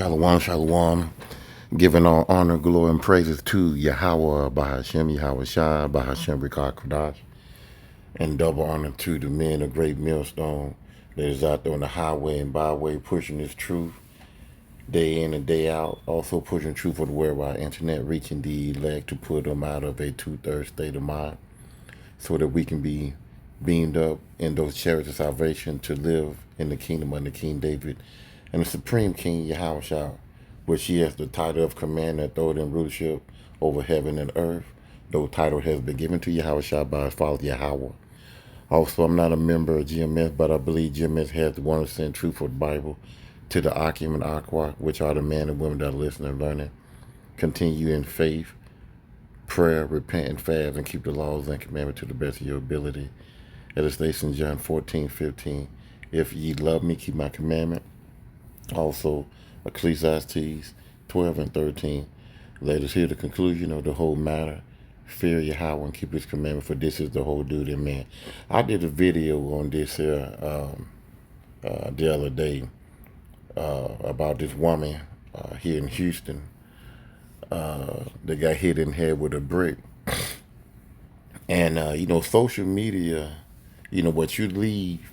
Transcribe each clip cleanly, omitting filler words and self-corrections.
Shalom, shalom. Giving all honor, glory, and praises to Yahweh, Bahashem, Yahweh Shai, Bahashem, Rikah Kodash. And double honor to the men of Great Millstone that is out there on the highway and byway pushing this truth day in and day out. Also pushing truth for the worldwide internet, reaching the elect to put them out of a two-thirds state of mind so that we can be beamed up in those chariots of salvation to live in the kingdom under King David and the Supreme King Yahweh Shah, which he has the title of commander, authority, and rulership over heaven and earth. Though title has been given to Yahweh Shah by his father Yahweh. Also, I'm not a member of GMS, but I believe GMS has the 100% truth for the Bible to the Akim and Aqua, which are the men and women that are listening and learning. Continue in faith, prayer, repent, and fast, and keep the laws and commandments to the best of your ability. As it states in John 14:15, if ye love me, keep my commandment. Also, Ecclesiastes 12:13. Let us hear the conclusion of the whole matter. Fear Yahweh and keep his commandment, for this is the whole duty of man. I did a video on this here the other day about this woman here in Houston that got hit in the head with a brick. And, social media, what you leave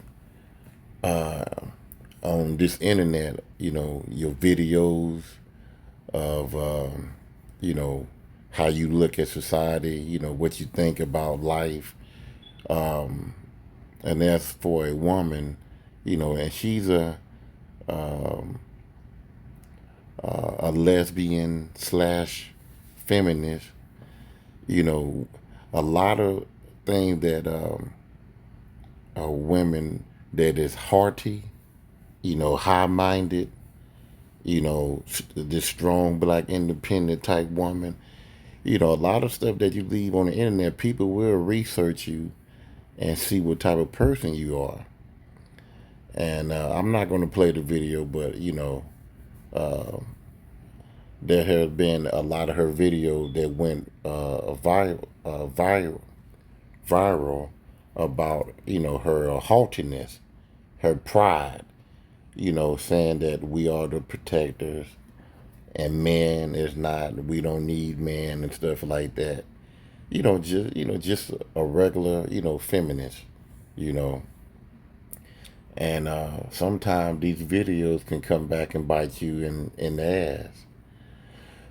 on this internet, your videos of, how you look at society, what you think about life. And that's for a woman, and she's a lesbian slash feminist, a lot of things that women that is hearty, high-minded, this strong black independent type woman, a lot of stuff that you leave on the internet, people will research you and see what type of person you are. And I'm not going to play the video, but there has been a lot of her video that went viral about her haughtiness, her pride, saying that we are the protectors and man is not, we don't need man and stuff like that. Just a regular, feminist, and sometimes these videos can come back and bite you in the ass.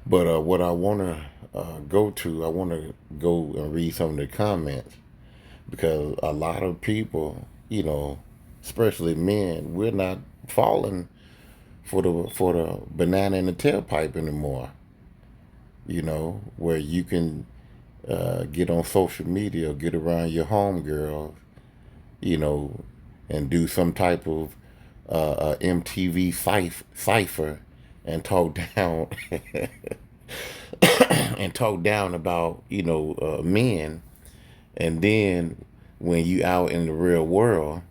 But what I want to I want to go and read some of the comments, because a lot of people, especially men, we're not falling for the banana in the tailpipe anymore. Where you can get on social media, get around your homegirls, and do some type of MTV cipher and talk down and talk down about men, and then when you out in the real world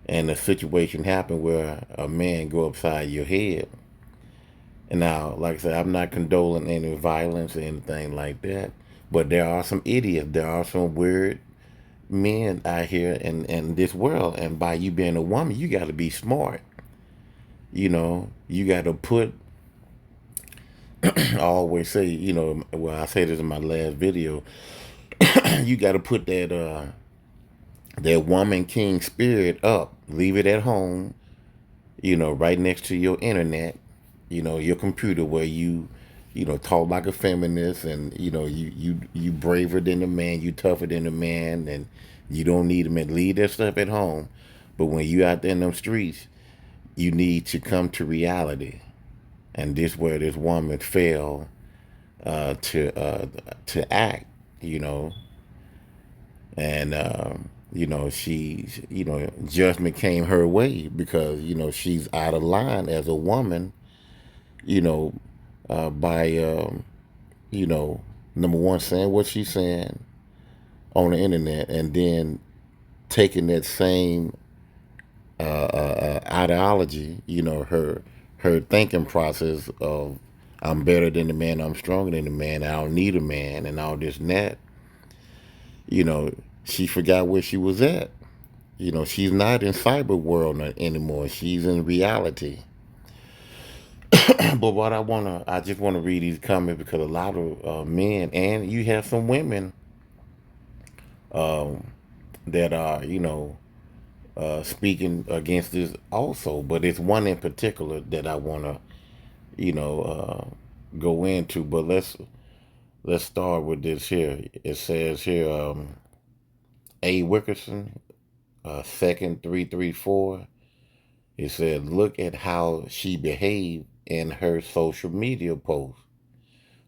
and a situation happen where a man go upside your head. And now, like I said, I'm not condoling any violence or anything like that, but there are some idiots, there are some weird men out here in this world, and by you being a woman, you got to be smart. You got to put, I always say, I say this in my last video, you got to put that woman king spirit up, leave it at home, right next to your internet, your computer, where you talk like a feminist, and you braver than a man, you tougher than a man, and you don't need them, and leave that stuff at home. But when you out there in them streets, you need to come to reality. And this where this woman failed to act, and she's, judgment came her way because she's out of line as a woman, by number one, saying what she's saying on the internet, and then taking that same ideology, her thinking process of, I'm better than the man, I'm stronger than the man, I don't need a man, and all this and that. She forgot where she was at. She's not in cyber world anymore. She's in reality. But what I just wanna read these comments because a lot of men, and you have some women that are, speaking against this also. But it's one in particular that I wanna, go into. But let's start with this here. It says here, A. Wickerson, second 334. It said, look at how she behaved in her social media post.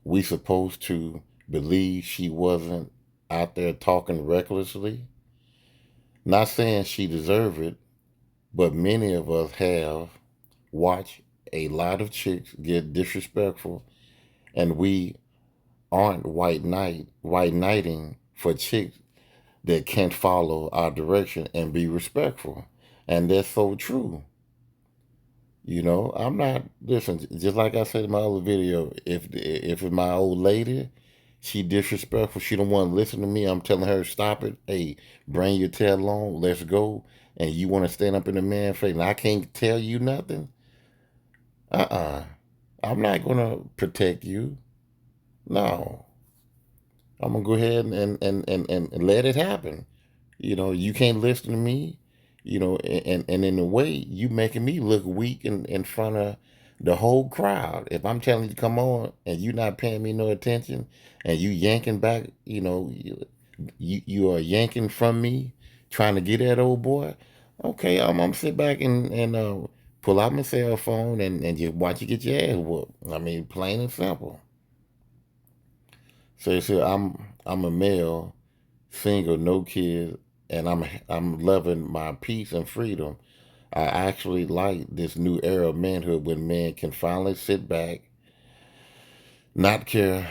We supposed to believe she wasn't out there talking recklessly? Not saying she deserved it, but many of us have watched a lot of chicks get disrespectful, and we aren't white knighting for chicks that can't follow our direction and be respectful. And that's so true. I'm not, listen, just like I said in my other video, if it's my old lady, she disrespectful, she don't want to listen to me, I'm telling her, stop it. Hey, bring your tail along, let's go. And you want to stand up in the man face and I can't tell you nothing? Uh-uh. I'm not going to protect you. No. I'm going to go ahead and let it happen. You can't listen to me, and in a way, you making me look weak in front of the whole crowd. If I'm telling you to come on and you not paying me no attention and you yanking back, you are yanking from me, trying to get that old boy, okay, I'm sit back and pull out my cell phone and just watch you get your ass whooped. I mean, plain and simple. So I'm a male, single, no kids, and I'm loving my peace and freedom. I actually like this new era of manhood when men can finally sit back, not care,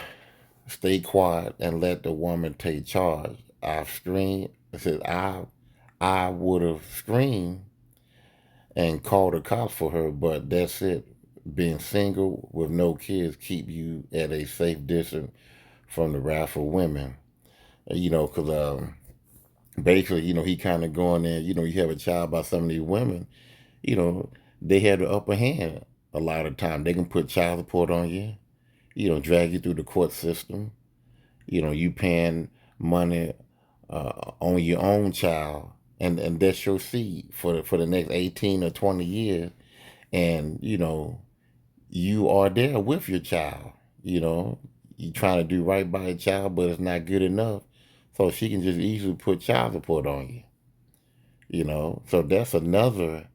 stay quiet, and let the woman take charge. I've screamed. I said I would have screamed and called the cops for her, but that's it. Being single with no kids keep you at a safe distance from the wrath of women. Because basically, he kind of going there. You have a child by some of these women. You know, they have the upper hand a lot of time. They can put child support on you. Drag you through the court system. You paying money on your own child, and that's your seed for the next 18 or 20 years. And you are there with your child. You trying to do right by a child, but it's not good enough, so she can just easily put child support on you. So that's another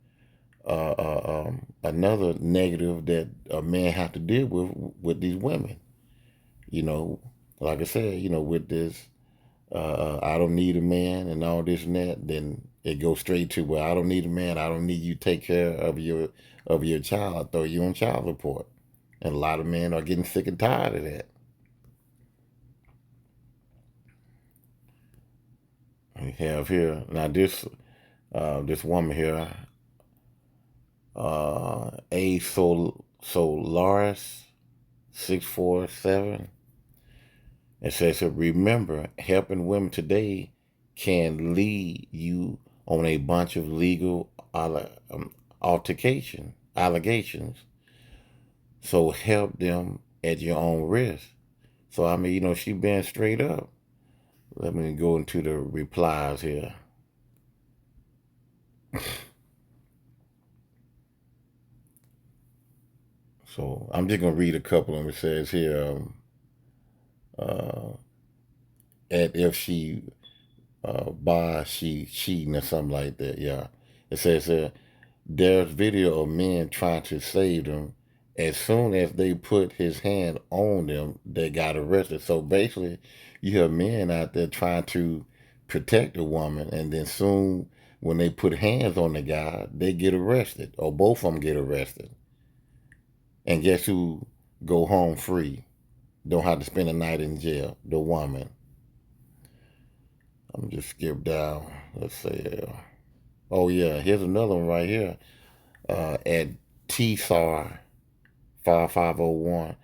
negative that a man have to deal with these women. You know, like I said, with this, I don't need a man and all this and that. Then it goes straight to, well, I don't need a man. I don't need you to take care of your child. I throw you on child support, and a lot of men are getting sick and tired of that. We have here now this woman here, A Solaris 647. It says, remember, helping women today can lead you on a bunch of legal allegations. So help them at your own risk. So, I mean, she been straight up. Let me go into the replies here. So I'm just going to read a couple of them. It says here, and if she she cheating or something like that. Yeah, it says there's video of men trying to save them. As soon as they put his hand on them, they got arrested. So basically, you have men out there trying to protect a woman, and then soon when they put hands on the guy, they get arrested, or both of them get arrested. And guess who go home free? Don't have to spend a night in jail. The woman. I'm just skip down. Let's say, oh yeah, here's another one right here. At TSAR 5501.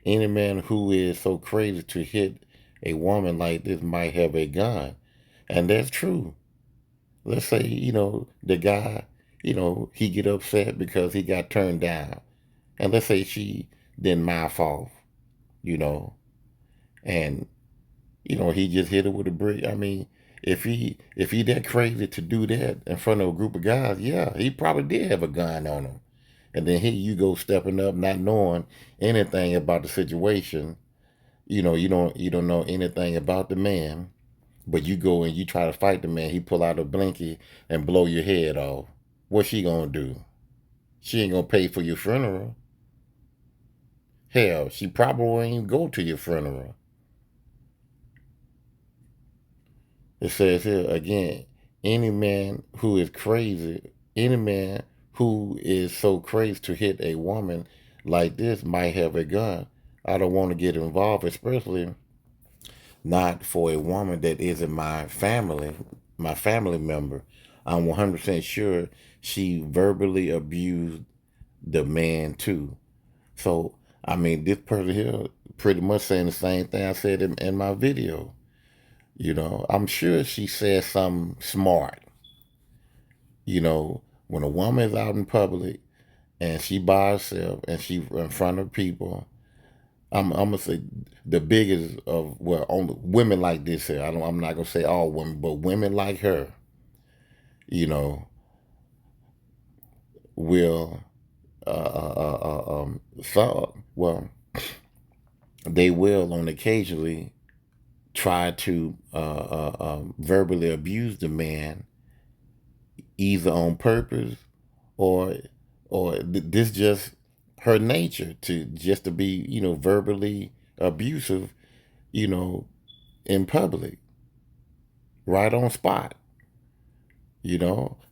Any man who is so crazy to hit a woman like this might have a gun. And that's true. Let's say, the guy, he get upset because he got turned down. And let's say she didn't mouth off, you know, and he just hit her with a brick. I mean, if he that crazy to do that in front of a group of guys, yeah, he probably did have a gun on him. And then here you go stepping up, not knowing anything about the situation. You don't know anything about the man, but you go and you try to fight the man. He pull out a blinky and blow your head off. What's she gonna do? She ain't gonna pay for your funeral. Hell, she probably won't even go to your funeral. It says here again, any man who is crazy, any man who is so crazy to hit a woman like this might have a gun. I don't want to get involved, especially not for a woman that isn't my family member. I'm 100% sure she verbally abused the man too. So, I mean, this person here pretty much saying the same thing I said in my video. I'm sure she said something smart. When a woman is out in public and she by herself and she in front of people, I'm gonna say the biggest of only women like this here. I'm not gonna say all women, but women like her, you know, will well, they will on occasionally try to verbally abuse the man, either on purpose or this just her nature to be verbally abusive, you know in public, right on spot.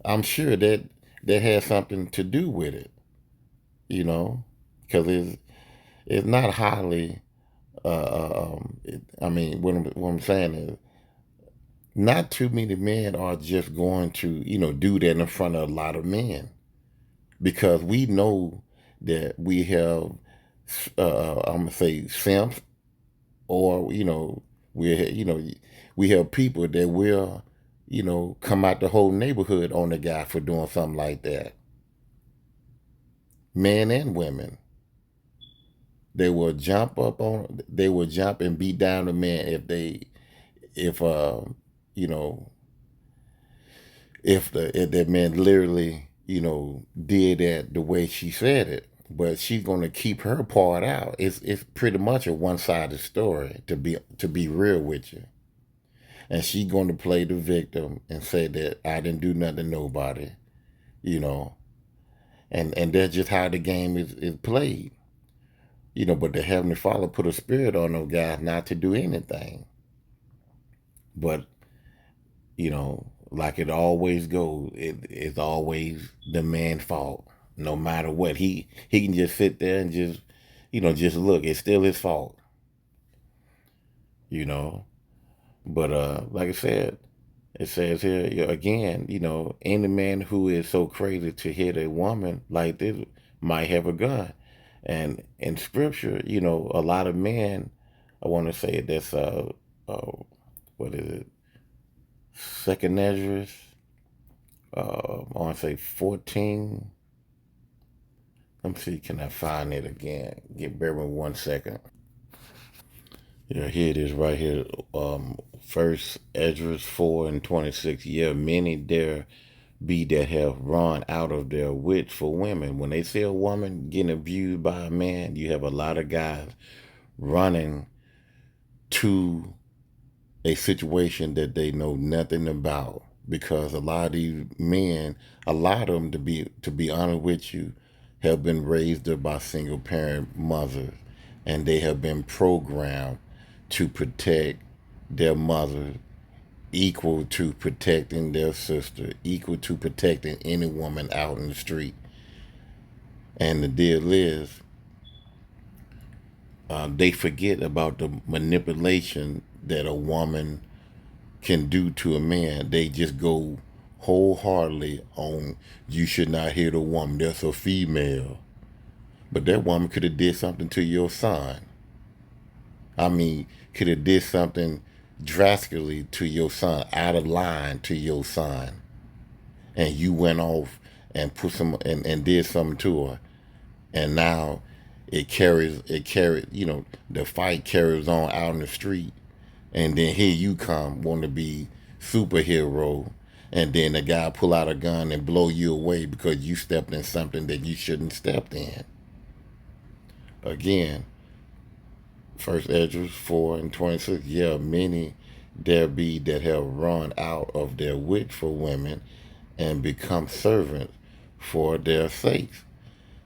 I'm sure that has something to do with it, because it's not highly I mean, what I'm saying is, not too many men are just going to do that in front of a lot of men, because we know that we have I'm gonna say simps, or we have people that will come out the whole neighborhood on the guy for doing something like that, men and women. They will jump and beat down the man if you know if that man literally did that the way she said it. But she's going to keep her part out. It's pretty much a one-sided story, to be real with you. And she's going to play the victim and say that I didn't do nothing to nobody, you know. And that's just how the game is played. But the Heavenly Father put a spirit on those guys not to do anything. But, like it always goes, it's always the man's fault. No matter what. He can just sit there and just look. It's still his fault. you know. But like I said, it says here again, any man who is so crazy to hit a woman like this might have a gun. And in scripture, a lot of men, I want to say that's uh what is it? Second Ezra, I want to say 14. Let me see, can I find it again? Bear with me 1 second. Yeah, here it is right here. First Ezra 4:26. Yeah, many there be that have run out of their wits for women. When they see a woman getting abused by a man, you have a lot of guys running to a situation that they know nothing about, because a lot of these men, a lot of them, to be honest with you, have been raised up by single parent mothers, and they have been programmed to protect their mother, equal to protecting their sister, equal to protecting any woman out in the street. And the deal is, they forget about the manipulation that a woman can do to a man. They just go wholeheartedly on, you should not hit a woman, that's a female. But that woman could have did something to your son. I mean, could have did something drastically to your son, out of line to your son, and you went off and put some and did something to her, and now it carries, the fight carries on out in the street, and then here you come want to be superhero, and then the guy pull out a gun and blow you away because you stepped in something that you shouldn't stepped in. Again, First Esdras 4:26. Yeah, many there be that have run out of their wit for women and become servants for their sakes.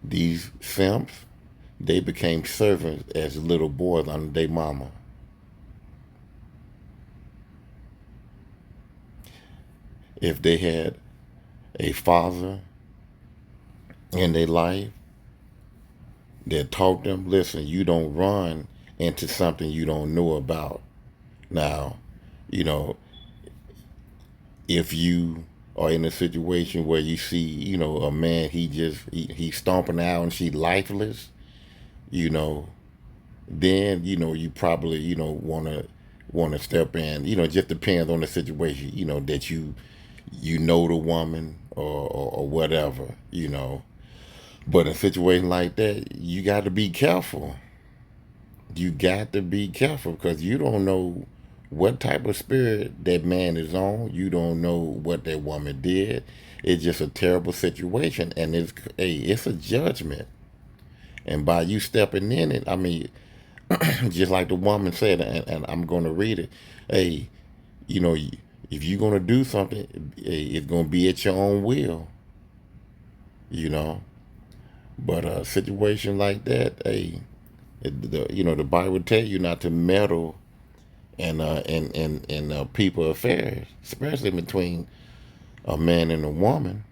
These simps, they became servants as little boys under their mama. If they had a father in their life that taught them, listen, you don't run into something you don't know about. Now, you know, if you are in a situation where you see, a man, he's stomping out and she lifeless, you know, then you probably want to step in. Just depends on the situation. That you know the woman or whatever. But in a situation like that, you got to be careful. You got to be careful because you don't know what type of spirit that man is on. You don't know what that woman did. It's just a terrible situation, and it's a judgment. And by you stepping in it, I mean, just like the woman said, and I'm going to read it. Hey, you know, if you're going to do something, it's going to be at your own will. You know, but a situation like that, hey, the Bible tell you not to meddle in people affairs, especially between a man and a woman.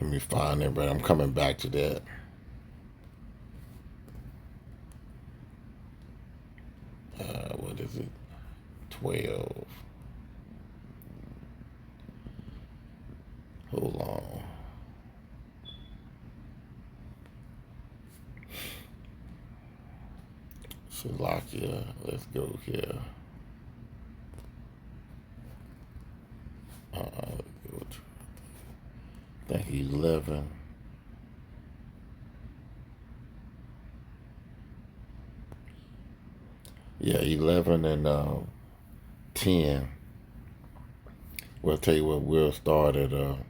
Let me find it, but I'm coming back to that. What is it? 12. Hold on. Slovakia. Let's go here. I think 11. Yeah, 11 and 10. We'll tell you what, we'll start at 9.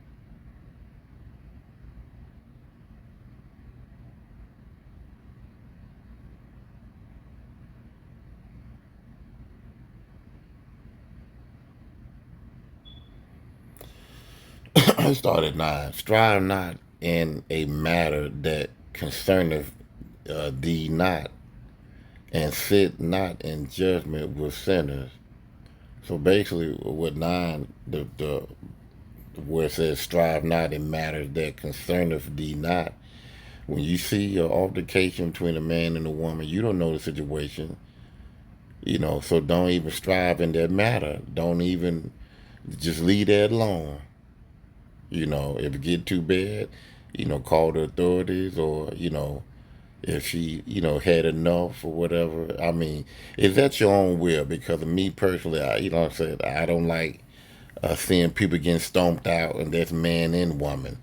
Strive not in a matter that concerneth thee not, and sit not in judgment with sinners. So basically, with 9, the where it says, strive not in matters that concerneth thee not. When you see an altercation between a man and a woman, you don't know the situation, so don't even strive in that matter. Don't even, just leave that alone. If it get too bad, call the authorities, or, if she, had enough or whatever. I mean, it's at your own will, because of me personally, I said, I don't like seeing people getting stomped out, and that's man and woman,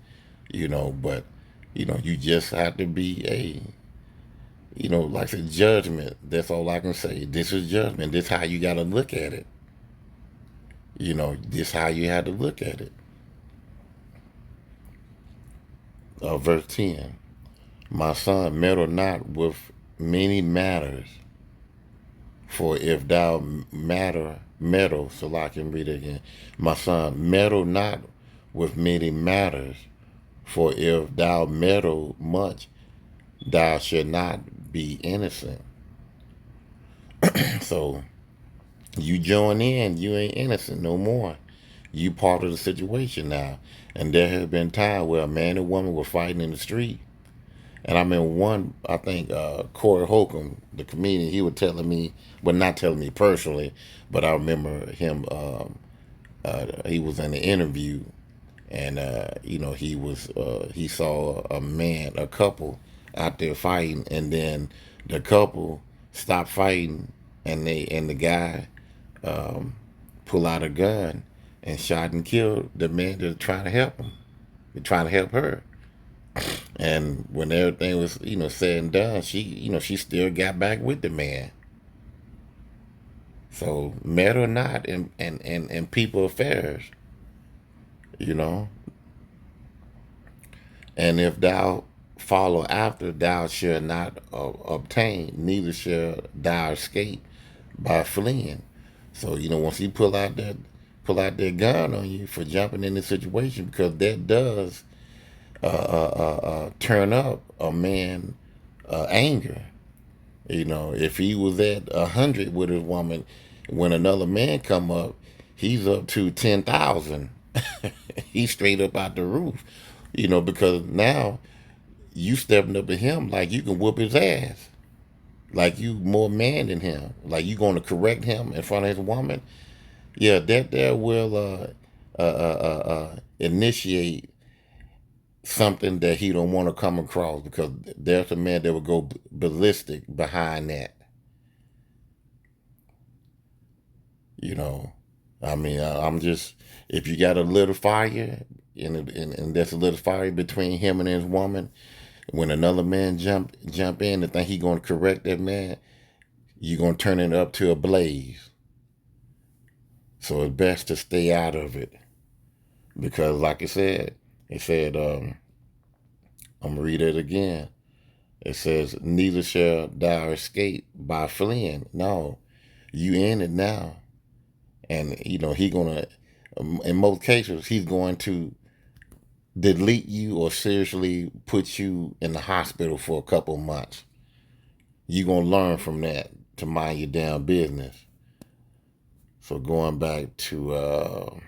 but, you just have to be like I said, judgment. That's all I can say. This is judgment. This is how you got to look at it. This is how you have to look at it. Verse 10. My son, meddle not with many matters, for if thou meddle, so I can read it again. My son, meddle not with many matters, for if thou meddle much, thou shalt not be innocent. So you join in, you ain't innocent no more. You part of the situation now. And there has been time where a man and woman were fighting in the street. And I mean, I think Corey Holcomb, the comedian, he was telling me, well, not telling me personally, but I remember him, he was in an interview, and, he saw a couple out there fighting, and then the couple stopped fighting, and the guy pulled out a gun and shot and killed the man that's trying to help him, trying to help her. And when everything was, said and done, she still got back with the man. So, met or not in people affairs, you know. And if thou follow after, thou shalt not obtain, neither shall thou escape by fleeing. So, once he pull out that gun on you for jumping in the situation, because that does turn up a man anger. If he was at 100 with his woman, when another man come up, he's up to 10,000. He's straight up out the roof. Because now you stepping up to him like you can whoop his ass, like you more man than him, like you going to correct him in front of his woman. Yeah, that there will initiate something that he don't want to come across, because there's a man that will go ballistic behind that. You know, I mean, I'm just, if you got a little fire, and there's a little fire between him and his woman, when another man jump in and think he gonna correct that man, you gonna turn it up to a blaze. So it's best to stay out of it, because, like I said, it said, I'm gonna read it again. It says, "Neither shall thou escape by fleeing." No, you in it now, and he gonna, in most cases, he's going to delete you or seriously put you in the hospital for a couple months. You gonna learn from that to mind your damn business. So going back to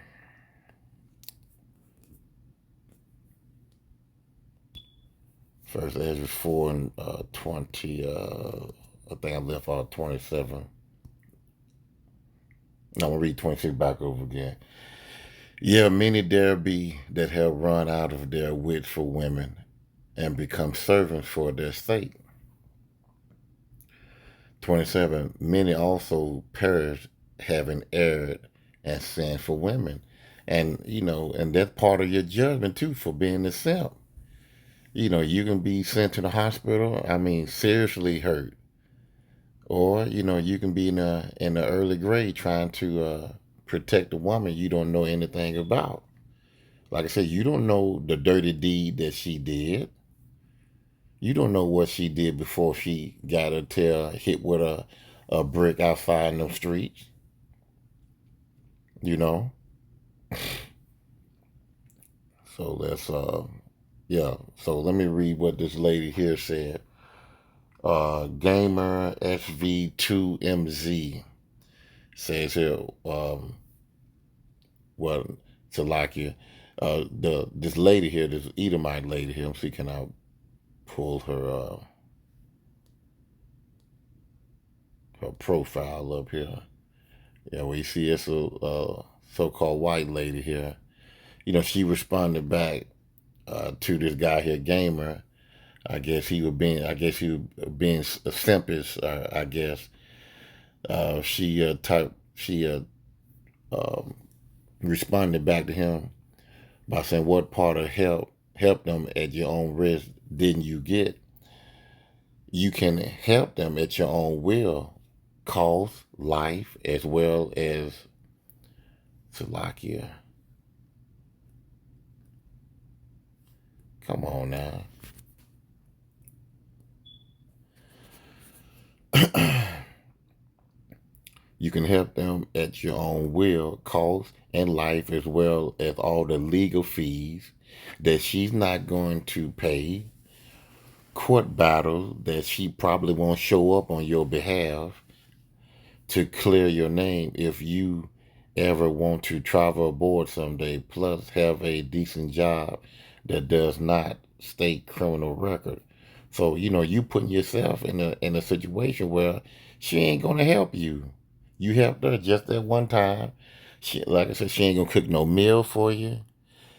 First Ezra 4 and 20. I think I left out 27. No, I'm gonna read 26 back over again. Yeah, many there be that have run out of their wits for women and become servants for their sake. 27. Many also perish, having erred and sinned for women. And that's part of your judgment too, for being a simp. You can be sent to the hospital, I mean, seriously hurt. Or, you can be in the early grade trying to protect a woman you don't know anything about. Like I said, you don't know the dirty deed that she did. You don't know what she did before she got her tail hit with a brick outside in the streets. You know? So yeah. So let me read what this lady here said. Gamer SV2MZ says here, well, Salakia, this lady here, this Edomite lady here, let me see, can I pull her profile up here? Yeah, well, you see, it's a so-called white lady here. She responded back to this guy here, Gamer. I guess he was being simpish. I guess she um, responded back to him by saying, "What part of help them at your own risk didn't you get? You can help them at your own will, cost life as well as Salakia. Come on now." You can help them at your own will, cost, and life, as well as all the legal fees that she's not going to pay, court battles that she probably won't show up on your behalf to clear your name if you ever want to travel abroad someday, plus have a decent job that does not state criminal record. So, you putting yourself in a situation where she ain't gonna help you. You helped her just that one time. Like I said, she ain't gonna cook no meal for you.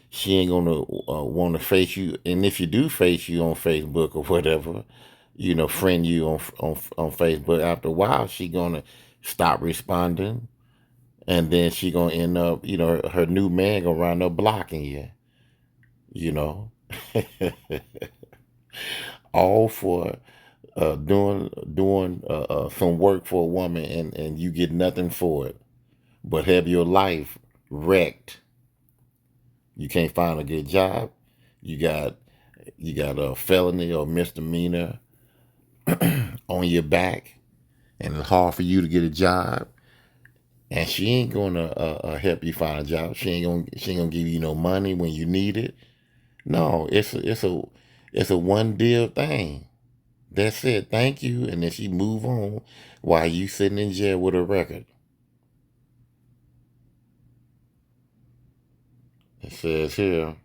She ain't gonna want to face you. And if you do face you on Facebook or whatever, friend you on Facebook, after a while, she gonna stop responding, and then she gonna end up, her new man gonna round up blocking you. You know. all for doing some work for a woman, and you get nothing for it, but have your life wrecked. You can't find a good job. You got a felony or misdemeanor on your back, and it's hard for you to get a job. And she ain't gonna help you find a job. She ain't gonna give you no money when you need it. No, it's a one deal thing. That's it. Thank you, and then she move on while you sitting in jail with a record. It says here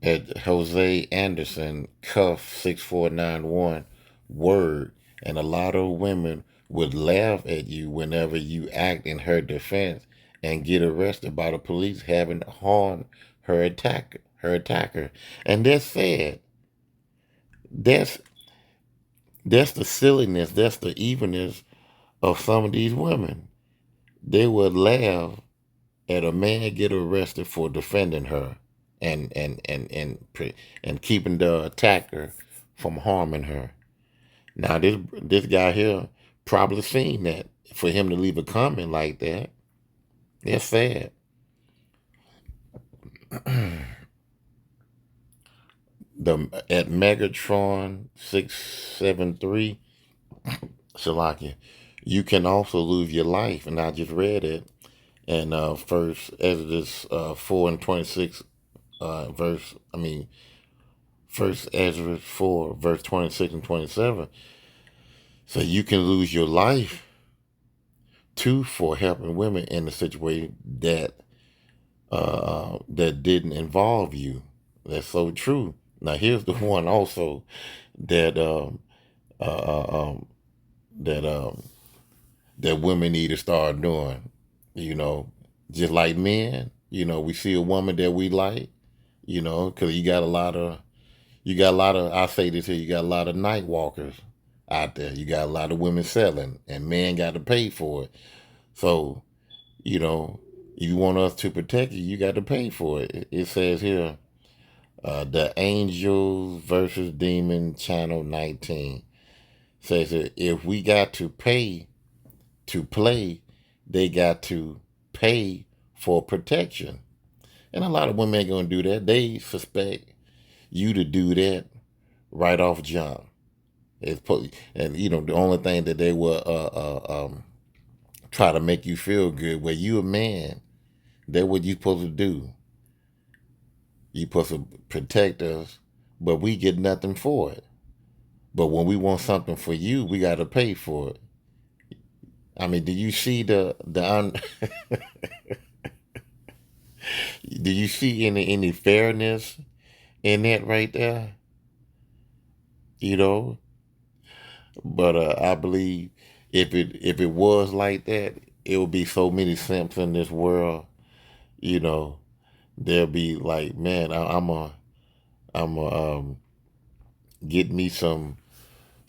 at Jose Anderson, cuff 6491, word, and a lot of women would laugh at you whenever you act in her defense and get arrested by the police having harmed her attacker. And that's sad. That's that's the silliness, that's the evenness of some of these women. They would laugh at a man get arrested for defending her and keeping the attacker from harming her. Now this guy here probably seen that for him to leave a comment like that. That's sad. The at Megatron 673 Shalakia, you can also lose your life, and I just read it. And First Exodus 4:26 verse. I mean, First Ezra 4 verse 26 and 27. So you can lose your life too for helping women in a situation that didn't involve you. That's so true. Now here's the one also that uh, uh, um, that that women need to start doing. You know, just like men. We see a woman that we like. Because you got a lot of. I say this here. You got a lot of night walkers out there. You got a lot of women selling, and men got to pay for it. So you know, if you want us to protect you, you got to pay for it. It says here, the Angels versus Demon Channel 19 says that if we got to pay to play, they got to pay for protection. And a lot of women ain't gonna do that. They suspect you to do that right off jump. And the only thing that they will try to make you feel good. Where you a man, that's what you supposed to do. You supposed to protect us, but we get nothing for it. But when we want something for you, we got to pay for it. I mean, do you see do you see any fairness in that right there? You know, but I believe if it was like that, it would be so many simps in this world. You know, they'll be like, man, I'm a get me some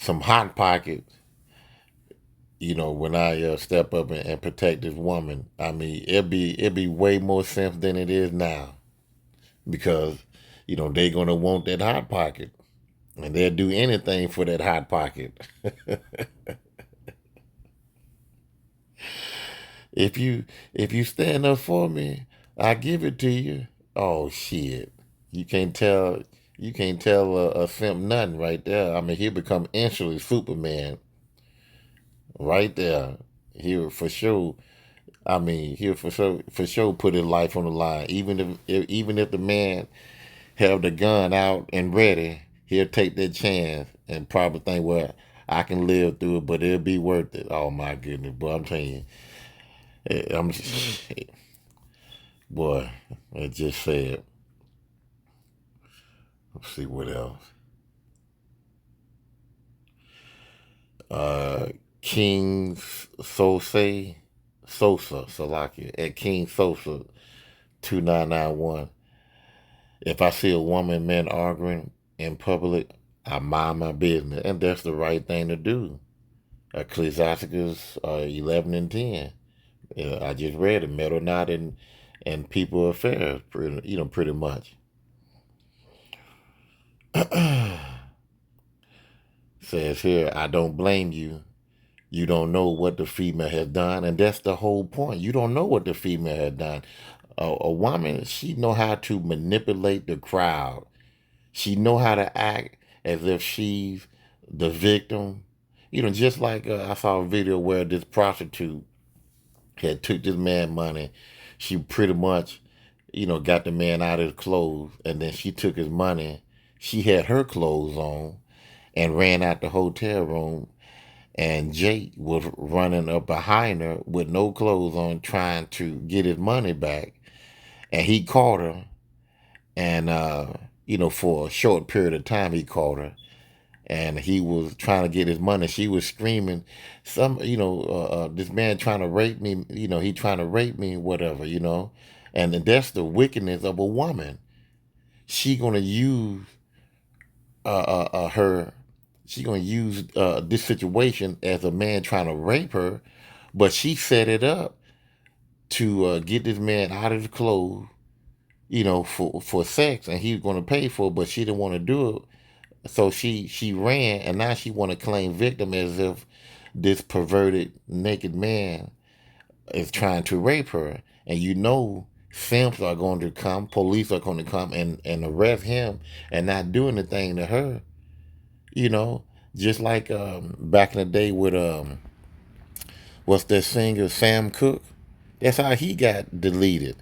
hot pockets. When I step up and protect this woman. I mean, it'd be way more simps than it is now because they're gonna want that hot pocket and they'll do anything for that hot pocket. If you stand up for me, I give it to you. Oh shit. You can't tell you can't tell a simp nothing right there. I mean, he'll become instantly Superman right there. He'll for sure. I mean, he'll for sure put his life on the line. Even if the man have the gun out and ready, he'll take that chance and probably think, well, I can live through it, but it'll be worth it. Oh my goodness, boy, I'm telling you, I'm boy, I just said. Let's see what else. Uh, King Sosa Salakia at King Sosa 2991. If I see a woman and men arguing in public, I mind my business, and that's the right thing to do. Ecclesiasticus 11:10. I just read it, meddle not in people affairs, pretty much. Says here, I don't blame you. You don't know what the female has done, and that's the whole point. You don't know what the female has done. A woman, she know how to manipulate the crowd. She know how to act as if she's the victim. Just like I saw a video where this prostitute had took this man money. She pretty much, got the man out of his clothes, and then she took his money. She had her clothes on and ran out the hotel room, and Jake was running up behind her with no clothes on, trying to get his money back. And he caught her, and for a short period of time, he caught her, and he was trying to get his money. She was screaming, this man trying to rape me. He trying to rape me, whatever. And that's the wickedness of a woman. She gonna use her. She gonna use this situation as a man trying to rape her, but she set it up to get this man out of his clothes, for sex, and he was gonna pay for it, but she didn't want to do it. So she ran, and now she want to claim victim as if this perverted naked man is trying to rape her. And simps are going to come, police are going to come and arrest him and not do anything to her. You know, just like back in the day with what's that singer Sam Cooke? That's how he got deleted.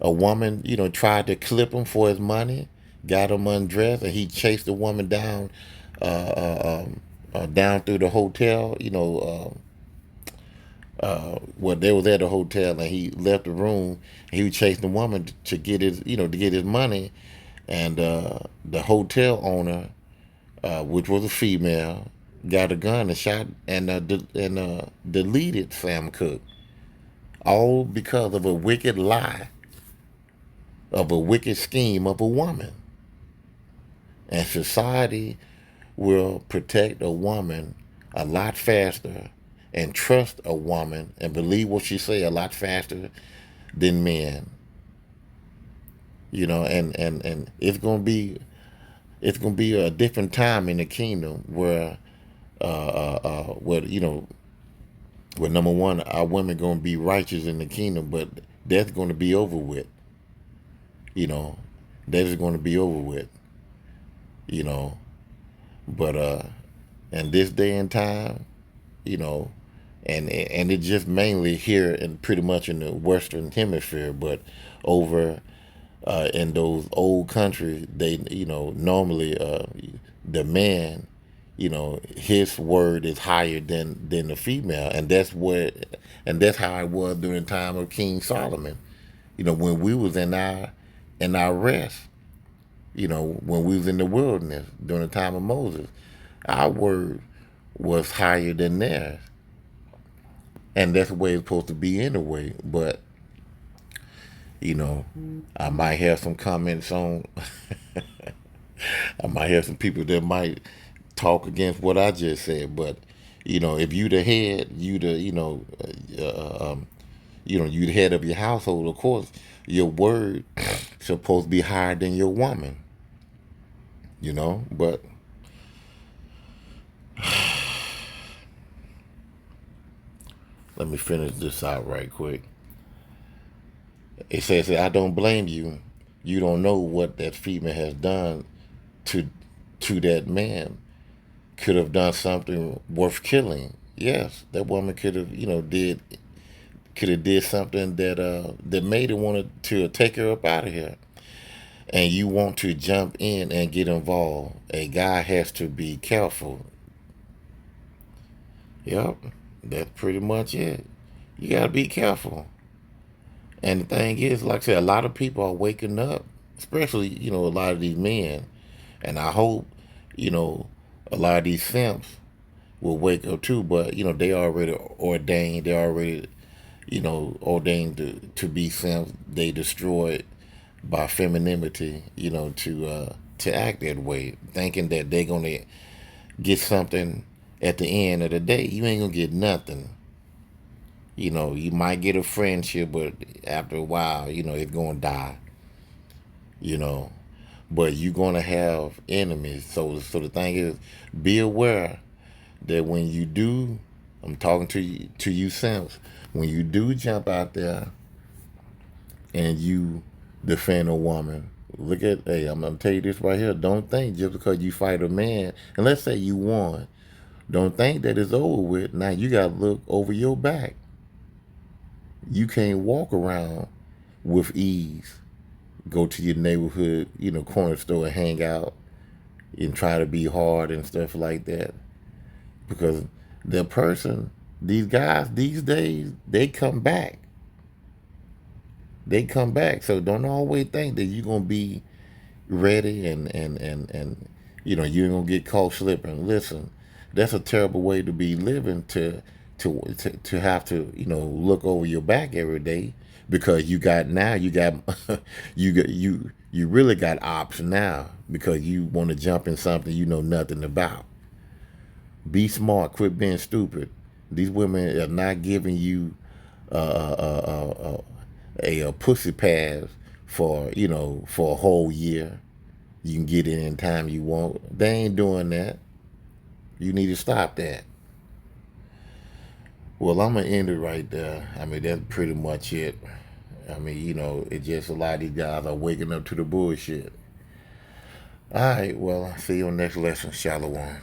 A woman, tried to clip him for his money, got him undressed, and he chased the woman down, down through the hotel. Well, they was at the hotel, and he left the room. And he was chasing the woman to get his money, and the hotel owner, which was a female, got a gun and shot and deleted Sam Cooke, all because of a wicked lie, of a wicked scheme of a woman. And society will protect a woman a lot faster and trust a woman and believe what she say a lot faster than men. And it's gonna be a different time in the kingdom where number one, our women gonna be righteous in the kingdom, but that's gonna be over with. You know, that is gonna be over with. You know, but in this day and time, you know, and it's just mainly here and pretty much in the Western Hemisphere, but over in those old countries, they normally the man, his word is higher than the female, and that's how it was during the time of King Solomon. When we was in our rest, when we was in the wilderness during the time of Moses, our word was higher than theirs, and that's the way it's supposed to be anyway. But I might have some comments on. I might have some people that might talk against what I just said, but if you the head, you the head of your household. Of course, your word supposed to be higher than your woman. But let me finish this out right quick. It says, I don't blame you. You don't know what that female has done to that man. Could have done something worth killing. Yes, that woman could have, did something that made her want to take her up out of here. And you want to jump in and get involved. A guy has to be careful. Yep, that's pretty much it. You gotta be careful. And the thing is, like I said, a lot of people are waking up, especially, a lot of these men. And I hope, a lot of these simps will wake up too, but, they already ordained, they already, ordained to be simps. They destroyed by femininity, to act that way, thinking that they're going to get something at the end of the day. You ain't going to get nothing. You might get a friendship, but after a while, it's going to die, you know. but you're gonna have enemies. So the thing is, be aware that when you do, I'm talking to you simps, when you do jump out there and you defend a woman, look at, hey, I'm gonna tell you this right here. Don't think just because you fight a man, and let's say you won, don't think that it's over with. Now you gotta look over your back. You can't walk around with ease. Go to your neighborhood, corner store and hang out and try to be hard and stuff like that. Because the person, these guys these days, they come back. They come back. So don't always think that you're gonna be ready and you ain't gonna get caught slipping. Listen, that's a terrible way to be living, to have to look over your back every day, because you got you really got ops now, because you want to jump in something you know nothing about. Be smart, quit being stupid. These women are not giving you uh, uh, uh, uh, a pussy pass for a whole year. You can get it in time you want. They ain't doing that. You need to stop that. Well, I'm gonna end it right there. I mean, that's pretty much it. I mean, it's just a lot of these guys are waking up to the bullshit. All right, well, I'll see you on the next lesson. Shalom.